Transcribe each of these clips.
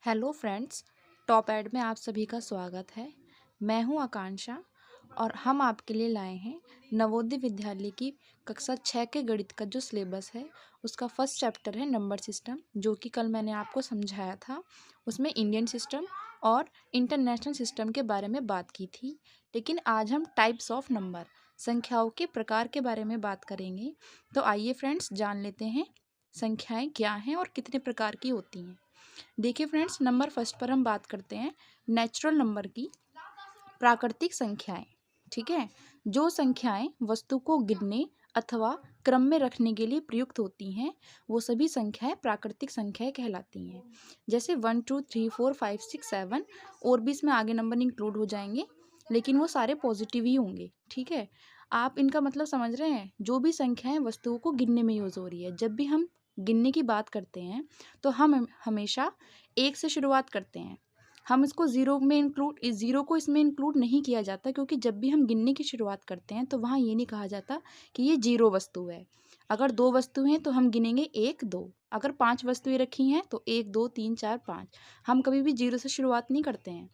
Hello friends, top add में आप सभी का स्वागत है। मैं हूं आकांक्षा और हम आपके लिए लाए हैं नवोदय विद्यालय की कक्षा 6 के गणित का जो सिलेबस है उसका फर्स्ट चैप्टर है नंबर सिस्टम, जो कि कल मैंने आपको समझाया था। उसमें इंडियन सिस्टम और इंटरनेशनल सिस्टम के बारे में बात की थी, लेकिन आज हम टाइप्स ऑफ नंबर संख्याओं के प्रकार के बारे में बात करेंगे। तो आइए फ्रेंड्स, जान लेते हैं संख्याएं क्या हैं और कितने प्रकार की होती हैं। देखिए फ्रेंड्स, नंबर फर्स्ट पर हम बात करते हैं नेचुरल नंबर की, प्राकृतिक संख्याएं। ठीक है, जो संख्याएं वस्तु को गिनने अथवा क्रम में रखने के लिए प्रयुक्त होती हैं वो सभी संख्याएं प्राकृतिक संख्याएं कहलाती हैं। जैसे 1 2 3 4 5 6 7 और भी इसमें आगे नंबर इंक्लूड हो जाएंगे, लेकिन वो सारे पॉजिटिव ही होंगे। ठीक है, आप इनका मतलब समझ रहे हैं। जो भी संख्याएं वस्तुओं को गिनने में यूज हो रही है, जब भी हम गिनने की बात करते हैं तो हम हमेशा एक से शुरुआत करते हैं। हम इसको ज़ीरो को इसमें इंक्लूड नहीं किया जाता, क्योंकि जब भी हम गिनने की शुरुआत करते हैं तो वहाँ ये नहीं कहा जाता कि ये जीरो वस्तु है। अगर 2 वस्तुएं हैं तो हम गिनेंगे 1 2। अगर 5 वस्तुएं रखी हैं तो 1 2 3 4 5। हम कभी भी जीरो से शुरुआत नहीं करते हैं।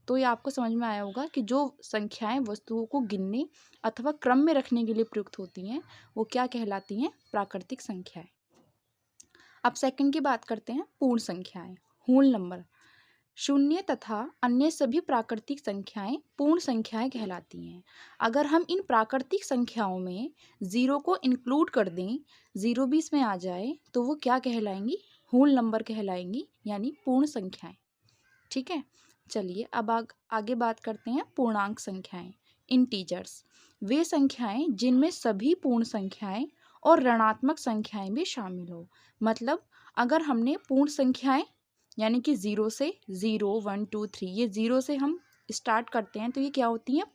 तो ये आपको समझ में आया होगा कि जो संख्याएं वस्तुओं को गिनने अथवा क्रम में रखने के लिए प्रयुक्त होती हैं वो क्या कहलाती हैं? प्राकृतिक संख्याएं। अब सेकंड की बात करते हैं पूर्ण संख्याएं, होल नंबर। शून्य तथा अन्य सभी प्राकृतिक संख्याएं पूर्ण संख्याएं कहलाती हैं। अगर हम इन प्राकृतिक संख्याओं में ज़ीरो को इंक्लूड कर दें, ज़ीरो भी इसमें आ जाए, तो वो क्या कहलाएंगी? होल नंबर कहलाएंगी, यानी पूर्ण संख्याएं। ठीक है, चलिए अब आगे बात करते हैं पूर्णांक संख्याएं, इंटीजर्स। वे संख्याएं जिनमें सभी पूर्ण संख्याएं और ऋणात्मक संख्याएं भी शामिल हो। मतलब अगर हमने पूर्ण संख्याएं यानी कि ज़ीरो से, 0 1 2 3, ये ज़ीरो से हम स्टार्ट करते हैं तो ये क्या होती हैं?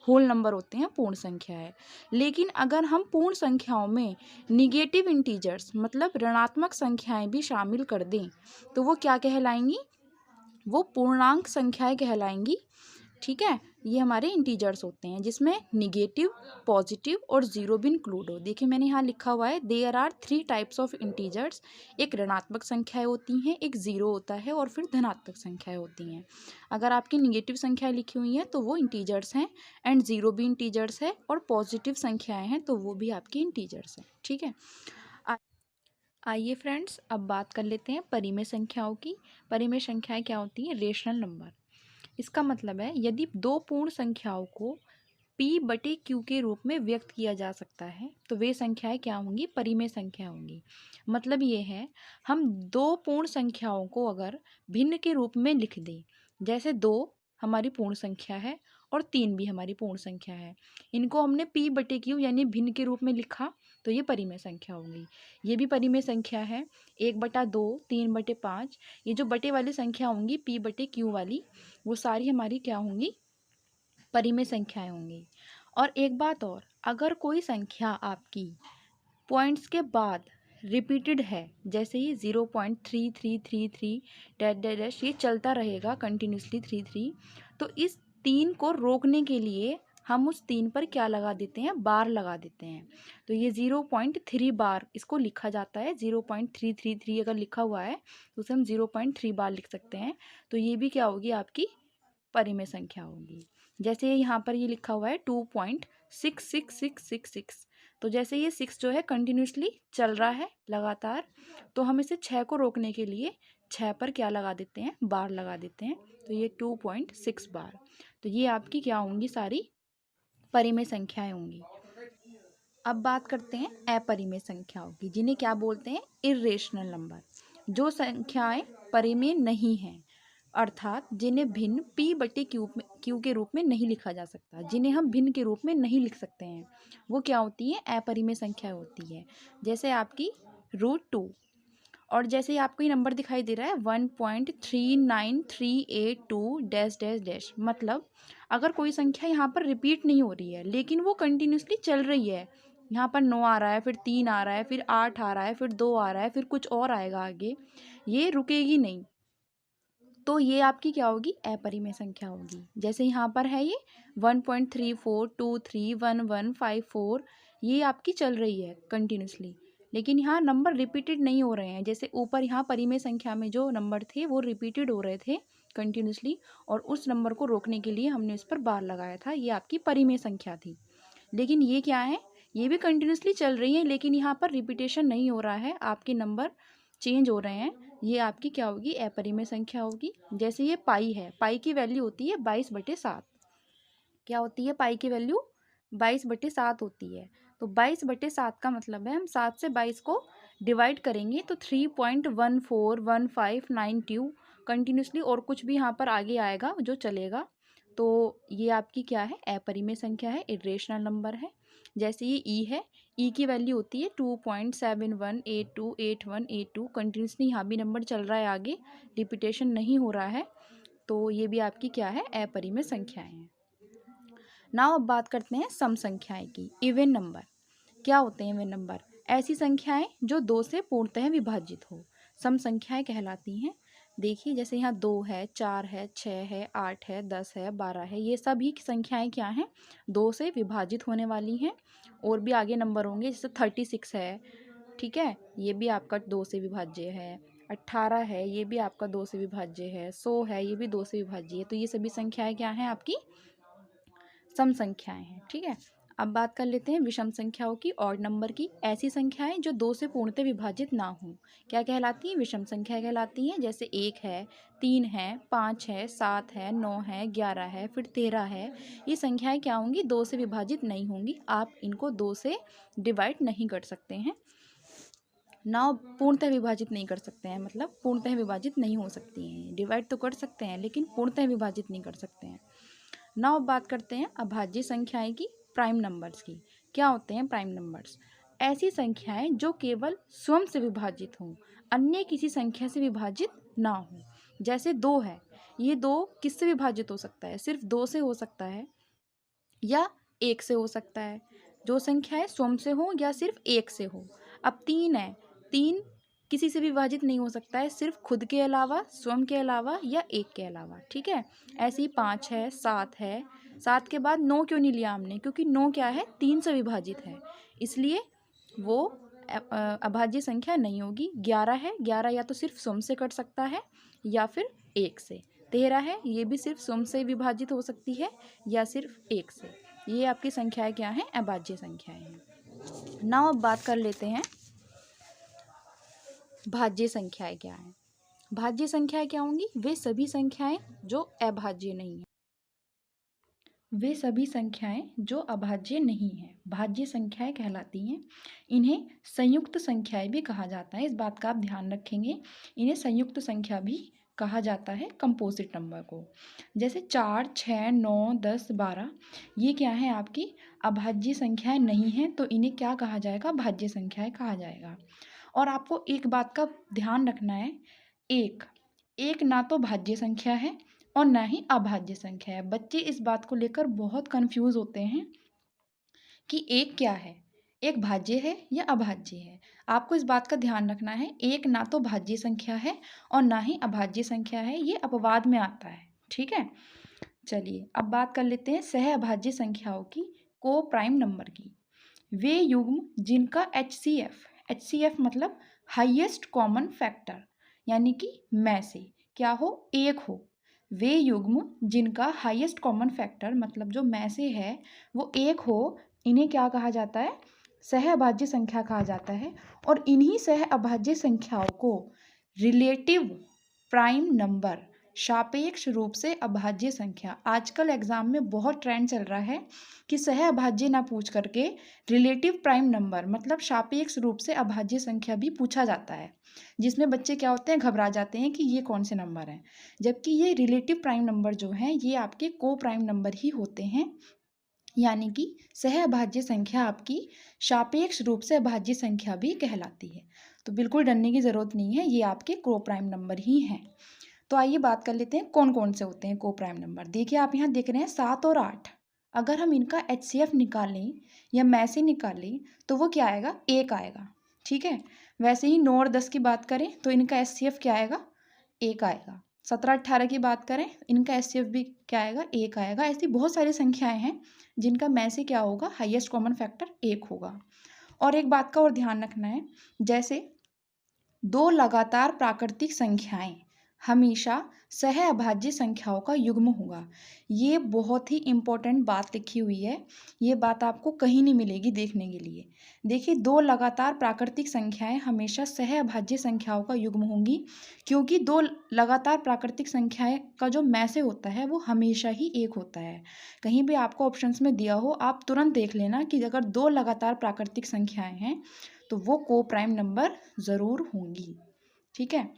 होल नंबर होते हैं, पूर्ण संख्या है। लेकिन अगर हम पूर्ण संख्याओं में निगेटिव इंटीजर्स मतलब ऋणात्मक संख्याएं भी शामिल कर दें तो वो क्या कहलाएंगी? वो पूर्णांक संख्याएं कहलाएंगी। ठीक है, ये हमारे इंटीजर्स होते हैं जिसमें निगेटिव, पॉजिटिव और ज़ीरो भी इंक्लूड हो। देखिए मैंने यहाँ लिखा हुआ है, there are 3 types of integers. एक ऋणात्मक संख्याएं होती हैं, एक ज़ीरो होता है और फिर धनात्मक संख्याएं होती हैं। अगर आपकी निगेटिव संख्याएं लिखी हुई हैं तो वो इंटीजर्स हैं, एंड ज़ीरो भी इंटीजर्स है, और पॉजिटिव संख्याएँ हैं तो वो भी आपकी इंटीजर्स हैं। ठीक है, आइए फ्रेंड्स अब बात कर लेते हैं परिमेय संख्याओं की। परिमेय संख्याएं क्या होती हैं? Rational number. इसका मतलब है यदि दो पूर्ण संख्याओं को p/q के रूप में व्यक्त किया जा सकता है तो वे संख्याएं क्या होंगी? परिमेय संख्या होंगी। मतलब ये है, हम दो पूर्ण संख्याओं को अगर भिन्न के रूप में लिख दें, जैसे 2 हमारी पूर्ण संख्या है और 3 भी हमारी पूर्ण संख्या है, इनको हमने p/q यानी भिन्न के रूप में लिखा तो ये परिमेय संख्या होंगी। ये भी परिमेय संख्या है, 1/2, 3/5। ये जो बटे वाली संख्या होंगी p/q वाली, वो सारी हमारी क्या होंगी? परिमेय संख्याएं होंगी। और एक बात और, अगर कोई संख्या आपकी पॉइंट्स के बाद रिपीटेड है, जैसे ही 0.3333 डैश डैश डैश, ये चलता रहेगा कंटिन्यूसली 3 तो इस 3 को रोकने के लिए हम उस 3 पर क्या लगा देते हैं? बार लगा देते हैं। तो ये 0.3 बार इसको लिखा जाता है। 0.333 अगर लिखा हुआ है तो उसे हम 0.3 बार लिख सकते हैं। तो ये भी क्या होगी? आपकी परिमेय संख्या होगी। जैसे यहाँ पर ये लिखा हुआ है 2.66666, तो जैसे ये 6 जो है कंटिन्यूसली चल रहा है लगातार, तो हम इसे 6 को रोकने के लिए 6 पर क्या लगा देते हैं? बार लगा देते हैं। तो ये 2.6 बार। तो ये आपकी क्या होंगी? सारी परिमेय संख्याएं होंगी। अब बात करते हैं अपरिमेय संख्याओं की, जिन्हें क्या बोलते हैं? Irrational number. जो संख्याएं परिमेय नहीं हैं, अर्थात जिन्हें भिन्न p/q के रूप में नहीं लिखा जा सकता, जिन्हें हम भिन्न के रूप में नहीं लिख सकते हैं, वो क्या होती हैं? अपरिमेय संख्या होती है। जैसे आपकी √2, और जैसे ही आपको ये नंबर दिखाई दे रहा है 1.39382 डैश डैश डैश, मतलब अगर कोई संख्या यहाँ पर रिपीट नहीं हो रही है लेकिन वो कंटिन्यूसली चल रही है, यहाँ पर 9 आ रहा है, फिर 3 आ रहा है, फिर 8 आ रहा है, फिर 2 आ रहा है, फिर कुछ और आएगा आगे, ये रुकेगी नहीं, तो ये आपकी क्या होगी? अपरिमेय संख्या होगी। जैसे यहाँ पर है ये 1.34231154, ये आपकी चल रही है कंटिन्यूसली, लेकिन यहाँ नंबर रिपीटेड नहीं हो रहे हैं। जैसे ऊपर यहाँ परिमेय संख्या में जो नंबर थे वो रिपीटेड हो रहे थे कंटिन्यूसली, और उस नंबर को रोकने के लिए हमने उस पर बार लगाया था। ये आपकी परिमेय संख्या थी। लेकिन ये क्या है, ये भी कंटिन्यूसली चल रही है, लेकिन यहाँ पर रिपीटेशन नहीं हो रहा है, आपके नंबर चेंज हो रहे हैं। ये आपकी क्या होगी, अपरिमेय संख्या होगी। जैसे ये पाई है, पाई की वैल्यू होती है 22/7। क्या होती है पाई की वैल्यू, 22/7 होती है। तो 22/7 का मतलब है हम 7 से 22 को डिवाइड करेंगे तो 3.141592 कंटिन्यूसली, और कुछ भी यहाँ पर आगे आएगा जो चलेगा। तो ये आपकी क्या है, अपरिमेय संख्या है, इरेशनल नंबर है। जैसे ये ई है, ई की वैल्यू होती है 2.71828182 कंटिन्यूसली, यहाँ भी नंबर चल रहा है आगे, रिपीटेशन नहीं हो रहा है। तो ये भी आपकी क्या है, अपरिमेय संख्याएं हैं। नाउ अब बात करते हैं सम संख्याएं की। इवन नंबर क्या होते हैं? इवन नंबर ऐसी संख्याएं जो 2 से पूर्णतः विभाजित हो, सम संख्याएं कहलाती हैं। देखिए जैसे यहाँ 2 है, 4 है, 6 है, 8 है, 10 है, 12 है, ये सभी संख्याएं क्या हैं, 2 से विभाजित होने वाली हैं। और भी आगे नंबर होंगे, जैसे 36 है, ठीक है, ये भी आपका 2 से विभाज्य है। 18 है, ये भी आपका 2 से विभाज्य है। 100 है, ये भी 2 से विभाज्य है। तो ये सभी संख्याएं क्या हैं, आपकी सम संख्याएं हैं। ठीक है, अब बात कर लेते हैं विषम संख्याओं की, ऑड नंबर की। ऐसी संख्याएं जो 2 से पूर्णतः विभाजित ना हों, क्या कहलाती हैं, विषम संख्या कहलाती हैं। जैसे 1 है, 3 है, 5 है, 7 है, 9 है, 11 है, फिर 13 है। ये संख्याएं क्या होंगी, 2 से विभाजित नहीं होंगी। आप इनको 2 से डिवाइड नहीं कर सकते हैं ना, पूर्णतः विभाजित नहीं कर सकते हैं, मतलब पूर्णतः विभाजित नहीं हो सकती हैं। डिवाइड तो कर सकते हैं लेकिन पूर्णतः विभाजित नहीं कर सकते हैं। नाउ अब बात करते हैं अभाज्य संख्याएं की, प्राइम नंबर्स की। क्या होते हैं प्राइम नंबर्स? ऐसी संख्याएं जो केवल स्वयं से विभाजित हों, अन्य किसी संख्या से विभाजित ना हो। जैसे 2 है, ये 2 किससे विभाजित हो सकता है, सिर्फ 2 से हो सकता है या 1 से हो सकता है। जो संख्याएं स्वयं से हो या सिर्फ 1 से हो। अब 3 है, 3 किसी से विभाजित नहीं हो सकता है, सिर्फ खुद के अलावा, स्वयं के अलावा या 1 के अलावा। ठीक है, ऐसे ही 5 है, 7 है। 7 के बाद 9 क्यों नहीं लिया हमने, क्योंकि 9 क्या है, 3 से विभाजित है, इसलिए वो अभाज्य संख्या नहीं होगी। 11 है, 11 या तो सिर्फ स्वयं से कट सकता है या फिर 1 से। 13 है, ये भी सिर्फ स्वयं से विभाजित हो सकती है या सिर्फ 1 से। ये आपकी संख्याएं क्या हैं, अभाज्य संख्याएं हैं। नाउ अब बात कर लेते हैं भाज्य संख्याएं क्या हैं। भाज्य संख्याएं क्या होंगी, वे सभी संख्याएं जो अभाज्य नहीं है, वे सभी संख्याएं जो अभाज्य नहीं हैं, भाज्य संख्याएं कहलाती हैं। इन्हें संयुक्त संख्याएं भी कहा जाता है, इस बात का आप ध्यान रखेंगे। इन्हें संयुक्त संख्या भी कहा जाता है, कंपोजिट नंबर को। जैसे 4, 6, 9, 10, 12, ये क्या है, आपकी अभाज्य संख्याएं नहीं हैं, तो इन्हें क्या कहा जाएगा, भाज्य संख्याएं कहा जाएगा। और आपको एक बात का ध्यान रखना है, एक ना तो भाज्य संख्या है और ना ही अभाज्य संख्या है। बच्चे इस बात को लेकर बहुत कंफ्यूज होते हैं कि एक क्या है, एक भाज्य है या अभाज्य है। आपको इस बात का ध्यान रखना है, एक ना तो भाज्य संख्या है और ना ही अभाज्य संख्या है, ये अपवाद में आता है। ठीक है, चलिए अब बात कर लेते हैं सह अभाज्य संख्याओं की, को प्राइम नंबर की। वे युग्म जिनका HCF मतलब हाईएस्ट कॉमन फैक्टर, यानी कि में से क्या हो, एक हो। वे युग्म जिनका हाईएस्ट कॉमन फैक्टर मतलब जो में से है वो एक हो, इन्हें क्या कहा जाता है, सह अभाज्य संख्या कहा जाता है। और इन्हीं सह अभाज्य संख्याओं को रिलेटिव प्राइम नंबर, सापेक्ष रूप से अभाज्य संख्या, आजकल एग्जाम में बहुत ट्रेंड चल रहा है कि सह अभाज्य ना पूछ करके रिलेटिव प्राइम नंबर मतलब सापेक्ष रूप से अभाज्य संख्या भी पूछा जाता है, जिसमें बच्चे क्या होते हैं, घबरा जाते हैं कि ये कौन से नंबर हैं। जबकि ये रिलेटिव प्राइम नंबर जो हैं ये आपके को प्राइम नंबर ही होते हैं, यानी कि सह अभाज्य संख्या आपकी सापेक्ष रूप से अभाज्य संख्या भी कहलाती है। तो बिल्कुल डरने की ज़रूरत नहीं है, ये आपके को प्राइम नंबर ही हैं। तो आइए बात कर लेते हैं कौन कौन से होते हैं को प्राइम नंबर। देखिए आप यहाँ देख रहे हैं 7 और 8, अगर हम इनका HCF निकालें या में से निकालें तो वो क्या आएगा, 1 आएगा। ठीक है, वैसे ही 9 और 10 की बात करें तो इनका HCF क्या आएगा, 1 आएगा। 17, 18 की बात करें, इनका HCF भी क्या आएगा, 1 आएगा। ऐसी बहुत सारी संख्याएं हैं जिनका में से क्या होगा, हाईएस्ट कॉमन फैक्टर 1 होगा। और एक बात का और ध्यान रखना है, जैसे दो लगातार प्राकृतिक संख्याएं हमेशा सहअभाज्य संख्याओं का युग्म होगा। ये बहुत ही इम्पोर्टेंट बात लिखी हुई है, ये बात आपको कहीं नहीं मिलेगी देखने के लिए। देखिए, दो लगातार प्राकृतिक संख्याएं हमेशा सहअभाज्य संख्याओं का युग्म होंगी, क्योंकि दो लगातार प्राकृतिक संख्याएं का जो मैसे होता है वो हमेशा ही एक होता है। कहीं भी आपको ऑप्शंस में दिया हो, आप तुरंत देख लेना कि अगर दो लगातार प्राकृतिक संख्याएं हैं तो वो को प्राइम नंबर ज़रूर होंगी। ठीक है,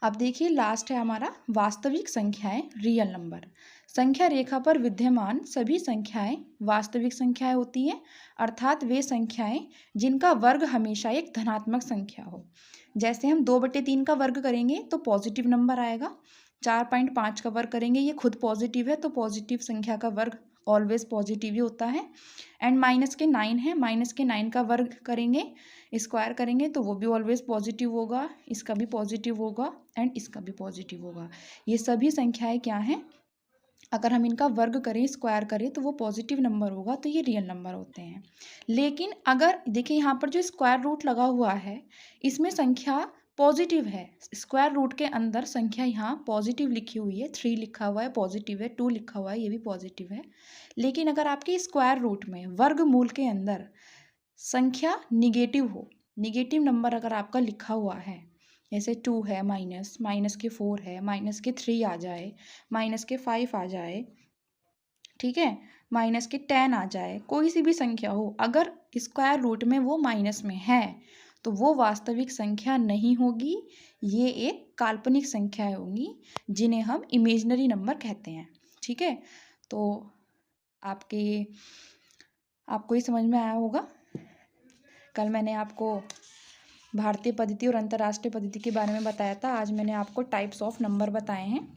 अब देखिए लास्ट है हमारा वास्तविक संख्याएं, रियल नंबर। संख्या रेखा पर विद्यमान सभी संख्याएं वास्तविक संख्याएं होती हैं, अर्थात वे संख्याएं जिनका वर्ग हमेशा एक धनात्मक संख्या हो। जैसे हम 2/3 का वर्ग करेंगे तो पॉजिटिव नंबर आएगा, 4.5 का वर्ग करेंगे ये खुद पॉजिटिव है तो पॉजिटिव संख्या का वर्ग ऑलवेज पॉजिटिव ही होता है। एंड -9 है, -9 का वर्ग करेंगे, स्क्वायर करेंगे तो वो भी ऑलवेज पॉजिटिव होगा, इसका भी पॉजिटिव होगा एंड इसका भी पॉजिटिव होगा। ये सभी संख्याएं क्या हैं, अगर हम इनका वर्ग करें, स्क्वायर करें तो वो पॉजिटिव नंबर होगा, तो ये रियल नंबर होते हैं। लेकिन अगर देखिए यहाँ पर जो स्क्वायर रूट लगा हुआ है इसमें संख्या पॉजिटिव है, स्क्वायर रूट के अंदर संख्या यहाँ पॉजिटिव लिखी हुई है, 3 लिखा हुआ है पॉजिटिव है, 2 लिखा हुआ है ये भी पॉजिटिव है। लेकिन अगर आपके स्क्वायर रूट में वर्गमूल के अंदर संख्या निगेटिव हो, निगेटिव नंबर अगर आपका लिखा हुआ है, जैसे 2 है, -के 4 है, -3 आ जाए, -5 आ जाए, ठीक है, -10 आ जाए, कोई सी भी संख्या हो, अगर स्क्वायर रूट में वो माइनस में है तो वो वास्तविक संख्या नहीं होगी, ये एक काल्पनिक संख्या होंगी जिन्हें हम इमेजिनरी नंबर कहते हैं। ठीक है, तो आपको ये समझ में आया होगा। कल मैंने आपको भारतीय पद्धति और अंतर्राष्ट्रीय पद्धति के बारे में बताया था, आज मैंने आपको टाइप्स ऑफ नंबर बताए हैं,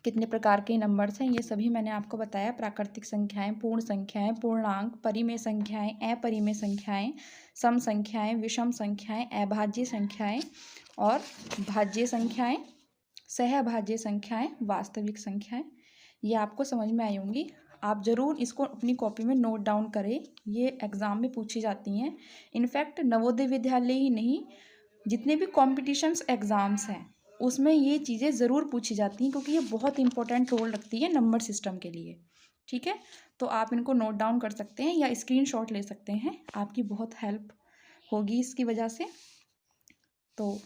कितने प्रकार के नंबर्स हैं ये सभी मैंने आपको बताया। प्राकृतिक संख्याएं, पूर्ण संख्याएं, पूर्णांक, परिमेय संख्याएं, अपरिमेय संख्याएं, सम संख्याएं, विषम संख्याएं, अभाज्य संख्याएं और भाज्य संख्याएं, सहअभाज्य संख्याएं, वास्तविक संख्याएं, ये आपको समझ में आई होंगी। आप ज़रूर इसको अपनी कॉपी में नोट डाउन करें, ये एग्ज़ाम में पूछी जाती हैं। इनफैक्ट नवोदय विद्यालय ही नहीं, जितने भी कॉम्पिटिशन्स एग्ज़ाम्स हैं उसमें ये चीज़ें ज़रूर पूछी जाती हैं, क्योंकि ये बहुत इंपॉर्टेंट रोल रखती है नंबर सिस्टम के लिए। ठीक है, तो आप इनको नोट डाउन कर सकते हैं या स्क्रीनशॉट ले सकते हैं, आपकी बहुत हेल्प होगी इसकी वजह से। तो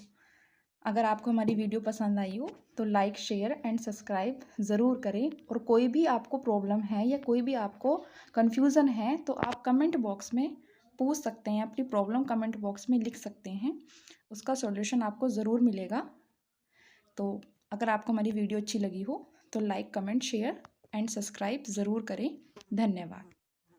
अगर आपको हमारी वीडियो पसंद आई हो तो लाइक, शेयर एंड सब्सक्राइब ज़रूर करें। और कोई भी आपको प्रॉब्लम है या कोई भी आपको कन्फ्यूज़न है तो आप कमेंट बॉक्स में पूछ सकते हैं, अपनी प्रॉब्लम कमेंट बॉक्स में लिख सकते हैं, उसका सॉल्यूशन आपको ज़रूर मिलेगा। तो अगर आपको हमारी वीडियो अच्छी लगी हो तो like, comment, share and subscribe ज़रूर करें। धन्यवाद।